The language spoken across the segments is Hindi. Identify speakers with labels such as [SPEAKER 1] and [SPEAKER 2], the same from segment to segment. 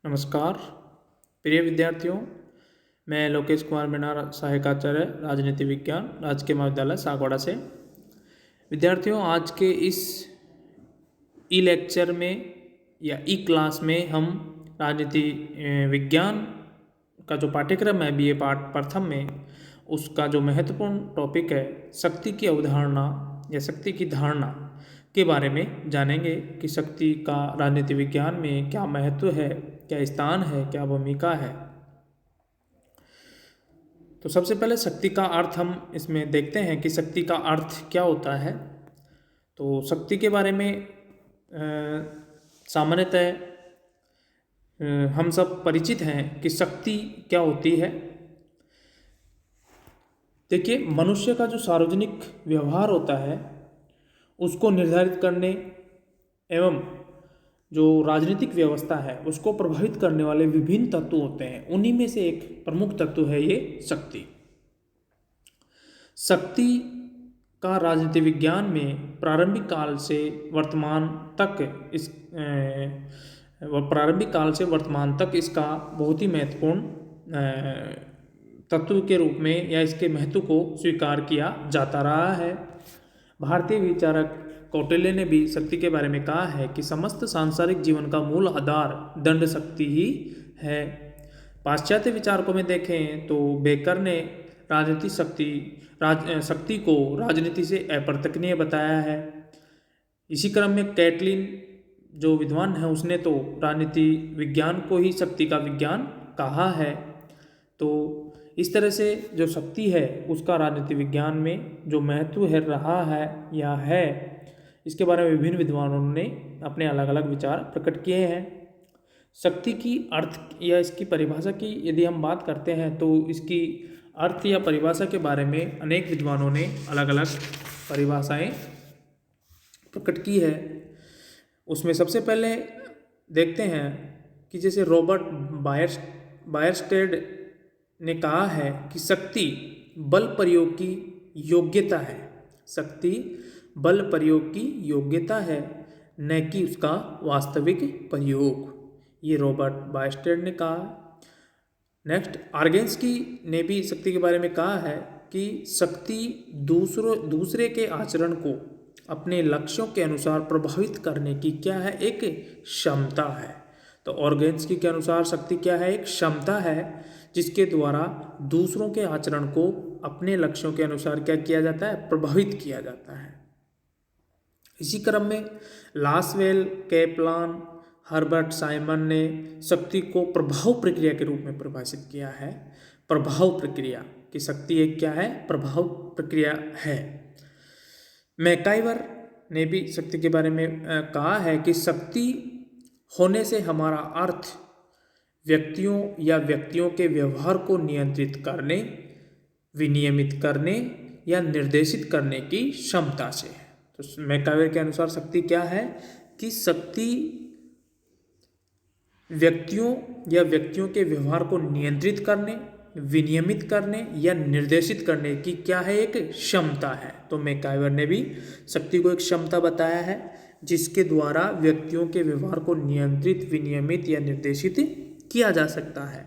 [SPEAKER 1] नमस्कार प्रिय विद्यार्थियों, मैं लोकेश कुमार मीणा, सहायक आचार्य राजनीति विज्ञान, राजकीय महाविद्यालय सागवाड़ा से। विद्यार्थियों, आज के इस ई लेक्चर में या ई क्लास में हम राजनीति विज्ञान का जो पाठ्यक्रम है बीए पाठ प्रथम में, उसका जो महत्वपूर्ण टॉपिक है शक्ति की अवधारणा या शक्ति की धारणा के बारे में जानेंगे कि शक्ति का राजनीति विज्ञान में क्या महत्व है, क्या स्थान है, क्या भूमिका है। तो सबसे पहले शक्ति का अर्थ हम इसमें देखते हैं कि शक्ति का अर्थ क्या होता है। तो शक्ति के बारे में सामान्यतः हम सब परिचित हैं कि शक्ति क्या होती है। देखिए, मनुष्य का जो सार्वजनिक व्यवहार होता है उसको निर्धारित करने एवं जो राजनीतिक व्यवस्था है उसको प्रभावित करने वाले विभिन्न तत्व होते हैं। उन्हीं में से एक प्रमुख तत्व है ये शक्ति। शक्ति का राजनीति विज्ञान में प्रारंभिक काल से वर्तमान तक इसका बहुत ही महत्वपूर्ण तत्व के रूप में या इसके महत्व को स्वीकार किया जाता रहा है। भारतीय विचारक कौटिल्य ने भी शक्ति के बारे में कहा है कि समस्त सांसारिक जीवन का मूल आधार दंड शक्ति ही है। पाश्चात्य विचारकों में देखें तो बेकर ने राजनीति शक्ति को राजनीति से अपरतनीय बताया है। इसी क्रम में कैटलिन जो विद्वान है उसने तो राजनीति विज्ञान को ही शक्ति का विज्ञान कहा है। तो इस तरह से जो शक्ति है उसका राजनीति विज्ञान में जो महत्व है रहा है या है, इसके बारे में विभिन्न विद्वानों ने अपने अलग अलग विचार प्रकट किए हैं। शक्ति की अर्थ या इसकी परिभाषा की यदि हम बात करते हैं तो इसकी अर्थ या परिभाषा के बारे में अनेक विद्वानों ने अलग अलग परिभाषाएं प्रकट की है। उसमें सबसे पहले देखते हैं कि जैसे रॉबर्ट बायरस्टेड ने कहा है कि शक्ति बल प्रयोग की योग्यता है। शक्ति बल प्रयोग की योग्यता है, न कि उसका वास्तविक प्रयोग। ये रॉबर्ट बायरस्टेड ने कहा। नेक्स्ट, आर्गेन्स्की ने भी शक्ति के बारे में कहा है कि शक्ति दूसरे के आचरण को अपने लक्ष्यों के अनुसार प्रभावित करने की क्या है, एक क्षमता है। तो आर्गेन्स्की के अनुसार शक्ति क्या है, एक क्षमता है जिसके द्वारा दूसरों के आचरण को अपने लक्ष्यों के अनुसार क्या किया जाता है, प्रभावित किया जाता है। इसी क्रम में लासवेल, कैपलान, हर्बर्ट साइमन ने शक्ति को प्रभाव प्रक्रिया के रूप में परिभाषित किया है। प्रभाव प्रक्रिया की शक्ति एक क्या है, प्रभाव प्रक्रिया है। मैकाइवर ने भी शक्ति के बारे में कहा है कि शक्ति होने से हमारा अर्थ व्यक्तियों के व्यवहार को नियंत्रित करने, विनियमित करने या निर्देशित करने की क्षमता से है। तो मैकाइवर के अनुसार शक्ति क्या है कि शक्ति व्यक्तियों के व्यवहार को नियंत्रित करने, विनियमित करने या निर्देशित करने की क्या है, एक क्षमता है। तो मैकाइवर ने भी शक्ति को एक क्षमता बताया है जिसके द्वारा व्यक्तियों के व्यवहार को नियंत्रित, विनियमित या निर्देशित किया जा सकता है,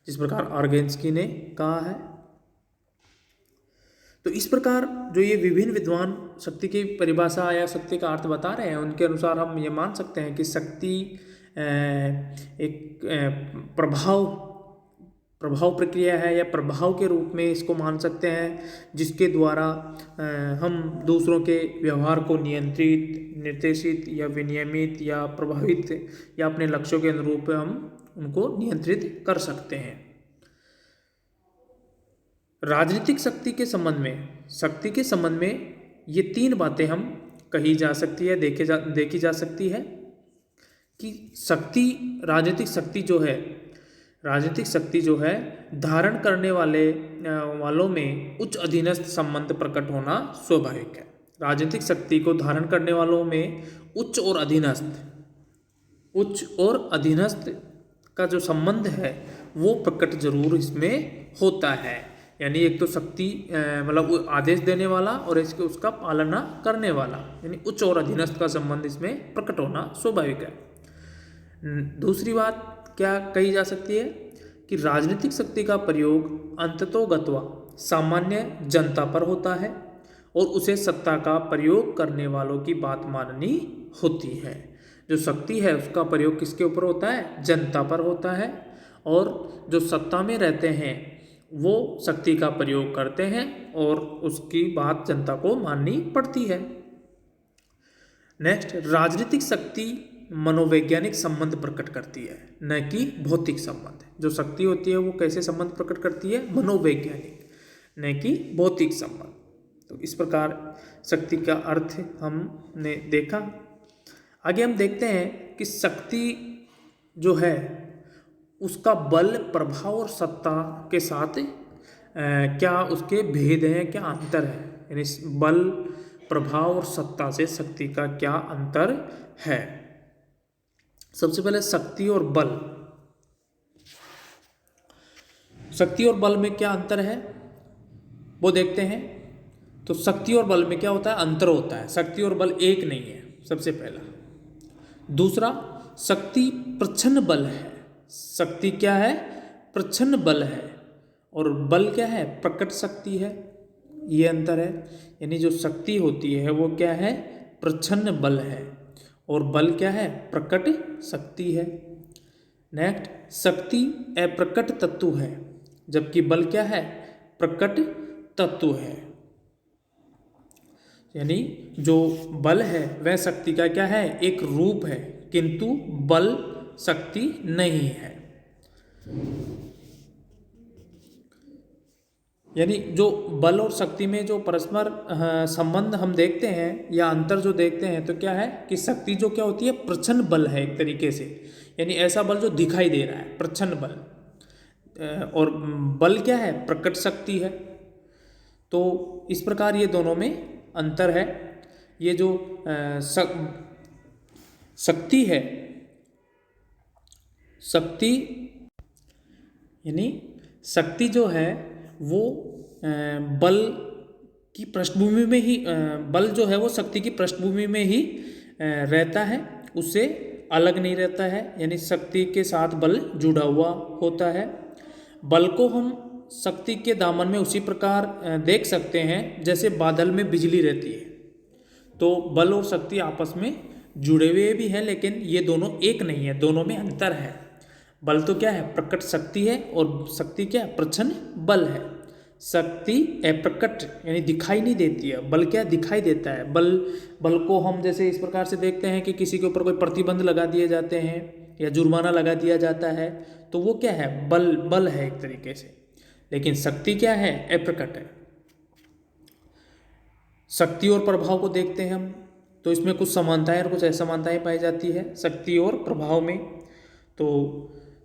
[SPEAKER 1] जिस प्रकार आर्गेन्स्की ने कहा है। तो इस प्रकार जो ये विभिन्न विद्वान शक्ति की परिभाषा या शक्ति का अर्थ बता रहे हैं, उनके अनुसार हम ये मान सकते हैं कि शक्ति एक प्रभाव प्रक्रिया है या प्रभाव के रूप में इसको मान सकते हैं, जिसके द्वारा हम दूसरों के व्यवहार को नियंत्रित, निर्देशित या विनियमित या प्रभावित या अपने लक्ष्यों के अनुरूप हम उनको नियंत्रित कर सकते हैं। राजनीतिक शक्ति के संबंध में ये तीन बातें हम कही जा सकती है, देखी जा सकती है कि राजनीतिक शक्ति जो है धारण करने वालों में उच्च अधीनस्थ संबंध प्रकट होना स्वाभाविक है। राजनीतिक शक्ति को धारण करने वालों में उच्च और अधीनस्थ का जो संबंध है वो प्रकट जरूर इसमें होता है। यानी एक तो शक्ति मतलब आदेश देने वाला और इसके उसका पालना करने वाला, यानी उच्च और अधीनस्थ का संबंध इसमें प्रकट होना स्वाभाविक है। दूसरी बात क्या कही जा सकती है कि राजनीतिक शक्ति का प्रयोग अंततोगत्वा सामान्य जनता पर होता है और उसे सत्ता का प्रयोग करने वालों की बात माननी होती है। जो शक्ति है उसका प्रयोग किसके ऊपर होता है? जनता पर होता है, और जो सत्ता में रहते हैं वो शक्ति का प्रयोग करते हैं और उसकी बात जनता को माननी पड़ती है। नेक्स्ट, राजनीतिक शक्ति मनोवैज्ञानिक संबंध प्रकट करती है, न कि भौतिक संबंध। जो शक्ति होती है वो कैसे संबंध प्रकट करती है? मनोवैज्ञानिक, न कि भौतिक संबंध। तो इस प्रकार शक्ति का अर्थ हमने देखा। आगे हम देखते हैं कि शक्ति जो है उसका बल, प्रभाव और सत्ता के साथ क्या उसके भेद हैं, क्या अंतर है? यानी बल, प्रभाव और सत्ता से शक्ति का क्या अंतर है? सबसे पहले शक्ति और बल। शक्ति और बल में क्या अंतर है वो देखते हैं। तो शक्ति और बल में क्या होता है? अंतर होता है। शक्ति और बल एक नहीं है, सबसे पहला। दूसरा, शक्ति प्रच्छन्न बल है। शक्ति क्या है? प्रच्छन्न बल है, और बल क्या है? प्रकट शक्ति है। ये अंतर है। यानी जो शक्ति होती है वो क्या है? प्रच्छन्न बल है, और बल क्या है? प्रकट शक्ति है। नेक्स्ट, शक्ति अप्रकट तत्व है, जबकि बल क्या है? प्रकट तत्व है। यानी जो बल है वह शक्ति का क्या है? एक रूप है, किंतु बल शक्ति नहीं है। यानी जो बल और शक्ति में जो परस्पर संबंध हम देखते हैं या अंतर जो देखते हैं, तो क्या है कि शक्ति जो क्या होती है? प्रच्छन्न बल है एक तरीके से। यानी ऐसा बल जो दिखाई दे रहा है, प्रच्छन्न बल। और बल क्या है? प्रकट शक्ति है। तो इस प्रकार ये दोनों में अंतर है। ये जो शक्ति है, शक्ति यानी शक्ति जो है वो बल की पृष्ठभूमि में ही, बल जो है वो शक्ति की पृष्ठभूमि में ही रहता है, उससे अलग नहीं रहता है। यानी शक्ति के साथ बल जुड़ा हुआ होता है। बल को हम शक्ति के दामन में उसी प्रकार देख सकते हैं जैसे बादल में बिजली रहती है। तो बल और शक्ति आपस में जुड़े हुए भी हैं, लेकिन ये दोनों एक नहीं है, दोनों में अंतर है। बल तो क्या है? प्रकट शक्ति है, और शक्ति क्या है? प्रच्छन्न बल है। शक्ति अप्रकट यानी दिखाई नहीं देती है, बल क्या दिखाई देता है। बल को हम जैसे इस प्रकार से देखते हैं कि किसी के ऊपर कोई प्रतिबंध लगा दिए जाते हैं या जुर्माना लगा दिया जाता है, तो वो क्या है? बल है एक तरीके से। लेकिन शक्ति क्या है? अप्रकट है। शक्ति और प्रभाव को देखते हैं हम, तो इसमें कुछ समानताएं और कुछ असमानताएं पाई जाती है शक्ति और प्रभाव में। तो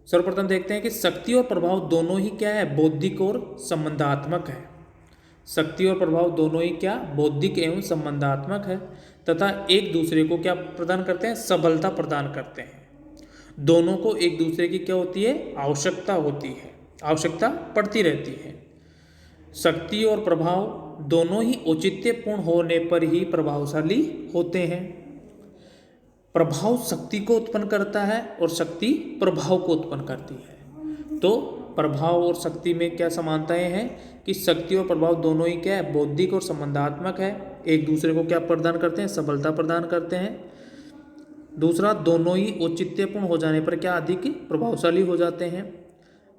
[SPEAKER 1] सर्वप्रथम देखते हैं कि शक्ति और प्रभाव दोनों ही क्या है? बौद्धिक और संबंधात्मक है। शक्ति और प्रभाव दोनों ही क्या? बौद्धिक एवं संबंधात्मक है, तथा एक दूसरे को क्या प्रदान करते हैं? सबलता प्रदान करते हैं। दोनों को एक दूसरे की क्या होती है? आवश्यकता होती है, आवश्यकता पड़ती रहती है। शक्ति और प्रभाव दोनों ही औचित्यपूर्ण होने पर ही प्रभावशाली होते हैं। प्रभाव शक्ति को उत्पन्न करता है और शक्ति प्रभाव को उत्पन्न करती है। तो प्रभाव और शक्ति में क्या समानताएं हैं कि शक्ति और प्रभाव दोनों ही क्या है? बौद्धिक और संबंधात्मक है। एक दूसरे को क्या प्रदान करते हैं? सबलता प्रदान करते हैं। दूसरा, दोनों ही औचित्यपूर्ण हो जाने पर क्या अधिक प्रभावशाली हो जाते हैं।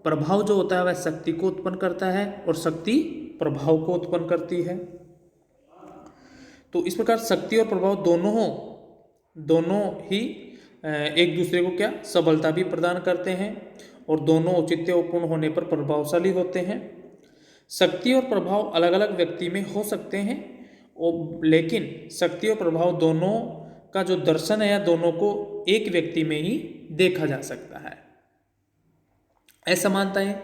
[SPEAKER 1] प्रभाव जो होता है वह शक्ति को उत्पन्न करता है और शक्ति प्रभाव को उत्पन्न करती है। तो इस प्रकार शक्ति और प्रभाव दोनों ही एक दूसरे को क्या? सबलता भी प्रदान करते हैं, और दोनों औचित्यपूर्ण होने पर प्रभावशाली होते हैं। शक्ति और प्रभाव अलग अलग व्यक्ति में हो सकते हैं, लेकिन शक्ति और प्रभाव दोनों का जो दर्शन है या दोनों को एक व्यक्ति में ही देखा जा सकता है। असमानताएं,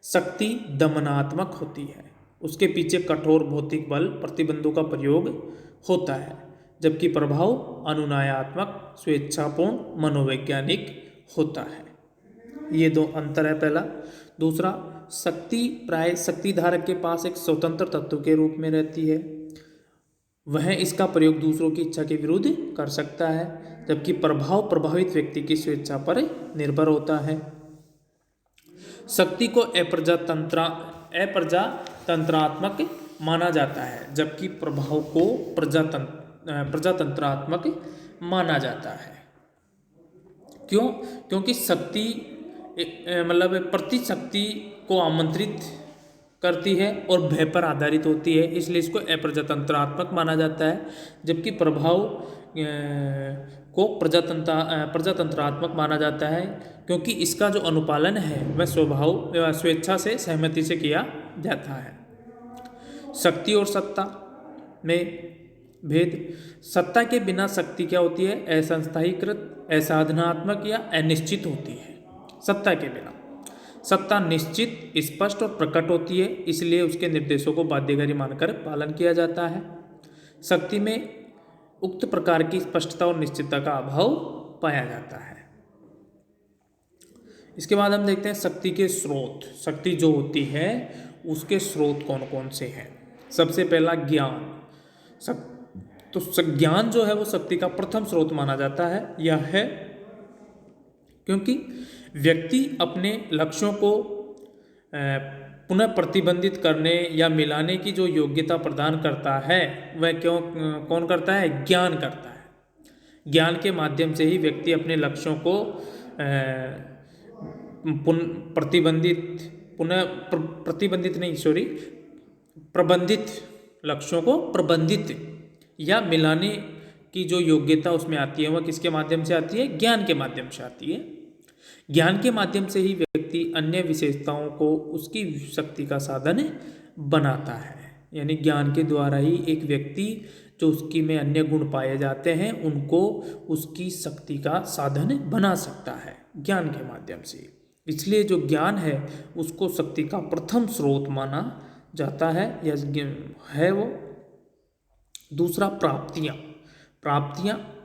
[SPEAKER 1] शक्ति दमनात्मक होती है, उसके पीछे कठोर भौतिक बल प्रतिबंधों का प्रयोग होता है, जबकि प्रभाव अनुनयात्मक स्वेच्छापूर्ण मनोवैज्ञानिक होता है। ये दो अंतर है पहला। दूसरा, शक्ति प्राय शक्ति धारक के पास एक स्वतंत्र तत्व के रूप में रहती है, वह इसका प्रयोग दूसरों की इच्छा के विरुद्ध कर सकता है, जबकि प्रभाव प्रभावित व्यक्ति की स्वेच्छा पर निर्भर होता है। शक्ति को अप्रजातंत्रात्मक माना जाता है, जबकि प्रभाव को प्रजातंत्रात्मक माना जाता है। क्यों? क्योंकि शक्ति मतलब प्रतिशक्ति को आमंत्रित करती है और भय पर आधारित होती है, इसलिए इसको अप्रजातंत्रात्मक माना जाता है, जबकि प्रभाव को प्रजातंत्रात्मक माना जाता है, क्योंकि इसका जो अनुपालन है वह स्वेच्छा से सहमति से किया जाता है। शक्ति और सत्ता में भेद। सत्ता के बिना शक्ति क्या होती है? असंस्थायीकृत, असाधनात्मक या अनिश्चित होती है। सत्ता के बिना सत्ता निश्चित, स्पष्ट और प्रकट होती है, इसलिए उसके निर्देशों को बाध्यकारी मानकर पालन किया जाता है। शक्ति में उक्त प्रकार की स्पष्टता और निश्चितता का अभाव पाया जाता है। इसके बाद हम देखते हैं शक्ति के स्रोत। शक्ति जो होती है उसके स्रोत कौन कौन से हैं? सबसे पहला ज्ञान। तो ज्ञान जो है वो शक्ति का प्रथम स्रोत माना जाता है। यह है क्योंकि व्यक्ति अपने लक्ष्यों को पुनः प्रतिबंधित करने या मिलाने की जो योग्यता प्रदान करता है वह कौन करता है? ज्ञान करता है। ज्ञान के माध्यम से ही व्यक्ति अपने लक्ष्यों को प्रबंधित लक्ष्यों को प्रबंधित या मिलाने की जो योग्यता उसमें आती है वह किसके माध्यम से आती है? ज्ञान के माध्यम से आती है। ज्ञान के माध्यम से ही व्यक्ति अन्य विशेषताओं को उसकी शक्ति का साधन बनाता है। यानी ज्ञान के द्वारा ही एक व्यक्ति जो उसकी में अन्य गुण पाए जाते हैं उनको उसकी शक्ति का साधन बना सकता है ज्ञान के माध्यम से। इसलिए जो ज्ञान है उसको शक्ति का प्रथम स्रोत माना जाता है या है वो। दूसरा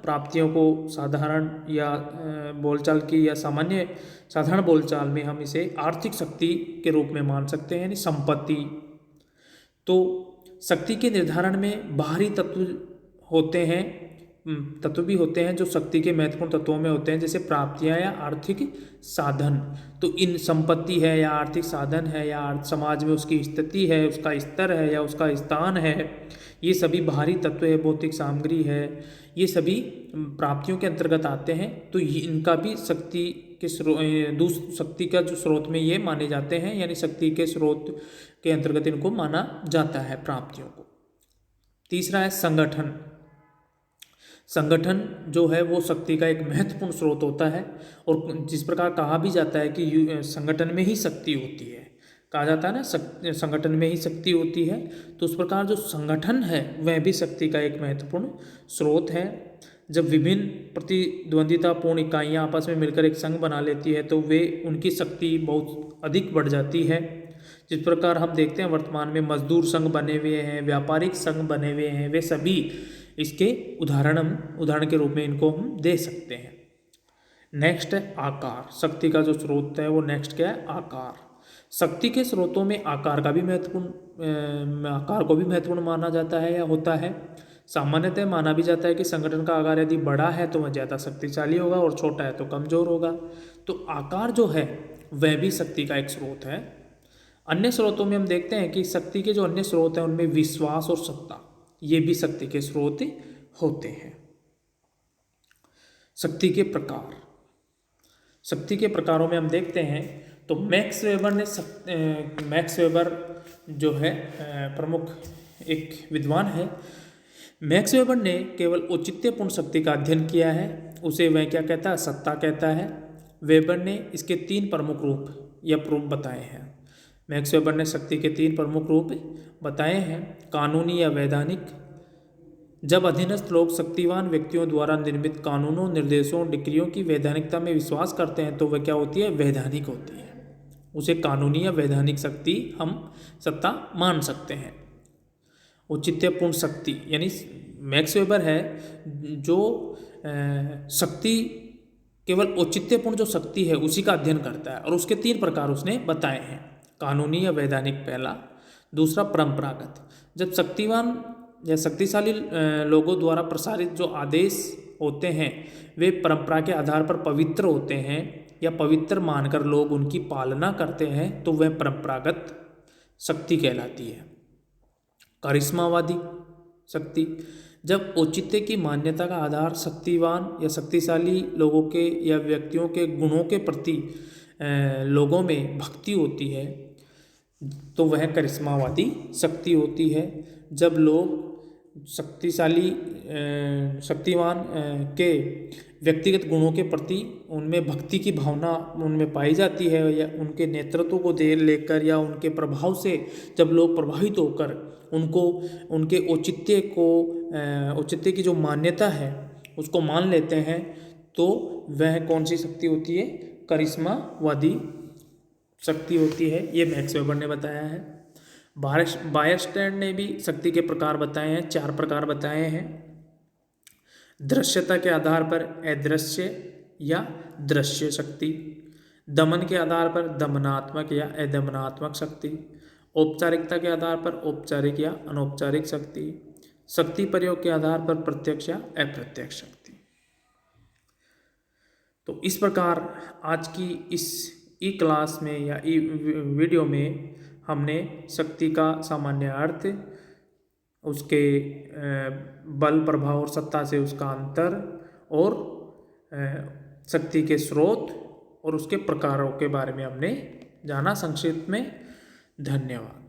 [SPEAKER 1] प्राप्तियों को साधारण या बोलचाल की या साधारण बोलचाल में हम इसे आर्थिक शक्ति के रूप में मान सकते हैं, यानी संपत्ति। तो शक्ति के निर्धारण में बाहरी तत्व भी होते हैं जो शक्ति के महत्वपूर्ण तत्वों में होते हैं, जैसे प्राप्तियां या आर्थिक साधन। तो इन संपत्ति है या आर्थिक साधन है या समाज में उसकी स्थिति है, उसका स्तर है या उसका स्थान है, ये सभी बाहरी तत्व है, भौतिक सामग्री है, ये सभी प्राप्तियों के अंतर्गत आते हैं। तो इनका भी शक्ति का जो स्रोत में ये माने जाते हैं, यानी शक्ति के स्रोत के अंतर्गत इनको माना जाता है प्राप्तियों को। तीसरा है संगठन। संगठन जो है वो शक्ति का एक महत्वपूर्ण स्रोत होता है और जिस प्रकार कहा भी जाता है कि संगठन में ही शक्ति होती है, कहा जाता है ना संगठन में ही शक्ति होती है, तो उस प्रकार जो संगठन है वह भी शक्ति का एक महत्वपूर्ण स्रोत है। जब विभिन्न प्रतिद्वंदितापूर्ण इकाइयाँ आपस में मिलकर एक संघ बना लेती है तो वे उनकी शक्ति बहुत अधिक बढ़ जाती है। जिस प्रकार हम देखते हैं वर्तमान में मजदूर संघ बने हुए हैं, व्यापारिक संघ बने हुए हैं, वे सभी इसके उदाहरण के रूप में इनको हम दे सकते हैं। नेक्स्ट है आकार। शक्ति का जो स्रोत है वो नेक्स्ट क्या है? आकार। शक्ति के स्रोतों में आकार को भी महत्वपूर्ण माना जाता है या होता है। सामान्यतः माना भी जाता है कि संगठन का आकार यदि बड़ा है तो वह ज़्यादा शक्तिशाली होगा और छोटा है तो कमजोर होगा। तो आकार जो है वह भी शक्ति का एक स्रोत है। अन्य स्रोतों में हम देखते हैं कि शक्ति के जो अन्य स्रोत हैं उनमें विश्वास और सत्ता, ये भी शक्ति के स्रोत होते हैं। शक्ति के प्रकार। शक्ति के प्रकारों में हम देखते हैं तो मैक्स वेबर जो है प्रमुख एक विद्वान है। मैक्स वेबर ने केवल औचित्यपूर्ण शक्ति का अध्ययन किया है, उसे वह क्या कहता है? सत्ता कहता है। वेबर ने इसके 3 प्रमुख रूप या प्रूफ बताए हैं। मैक्स वेबर ने शक्ति के 3 प्रमुख रूप बताए हैं। कानूनी या वैधानिक। जब अधीनस्थ लोग शक्तिवान व्यक्तियों द्वारा निर्मित कानूनों, निर्देशों, डिक्रियों की वैधानिकता में विश्वास करते हैं तो वह क्या होती है? वैधानिक होती है। उसे कानूनी या वैधानिक शक्ति हम सत्ता मान सकते हैं। औचित्यपूर्ण शक्ति यानी मैक्स वेबर है जो शक्ति केवल औचित्यपूर्ण जो शक्ति है उसी का अध्ययन करता है और उसके 3 प्रकार उसने बताए हैं। कानूनी या वैधानिक पहला, दूसरा परंपरागत। जब शक्तिवान या शक्तिशाली लोगों द्वारा प्रसारित जो आदेश होते हैं वे परंपरा के आधार पर पवित्र होते हैं या पवित्र मानकर लोग उनकी पालना करते हैं तो वह परंपरागत शक्ति कहलाती है। करिश्मावादी शक्ति, जब औचित्य की मान्यता का आधार शक्तिवान या शक्तिशाली लोगों के या व्यक्तियों के गुणों के प्रति लोगों में भक्ति होती है तो वह करिश्मावादी शक्ति होती है। जब लोग शक्तिशाली शक्तिवान के व्यक्तिगत गुणों के प्रति उनमें भक्ति की भावना उनमें पाई जाती है या उनके नेतृत्व को दे लेकर या उनके प्रभाव से जब लोग प्रभावित होकर उनको उनके औचित्य की जो मान्यता है उसको मान लेते हैं तो वह कौन सी शक्ति होती है? करिश्मावादी शक्ति होती है। ये मैक्स वेबर ने बताया है। बायरस्टैंड ने भी शक्ति के प्रकार बताए हैं, 4 प्रकार बताए हैं। दृश्यता के आधार पर अदृश्य या दृश्य शक्ति, दमन के आधार पर दमनात्मक या अदमनात्मक शक्ति, औपचारिकता के आधार पर औपचारिक या अनौपचारिक शक्ति, शक्ति प्रयोग के आधार पर प्रत्यक्ष या अप्रत्यक्ष शक्ति। तो इस प्रकार आज की इस ई क्लास में या ई वीडियो में हमने शक्ति का सामान्य अर्थ, उसके बल प्रभाव और सत्ता से उसका अंतर और शक्ति के स्रोत और उसके प्रकारों के बारे में हमने जाना संक्षिप्त में। धन्यवाद।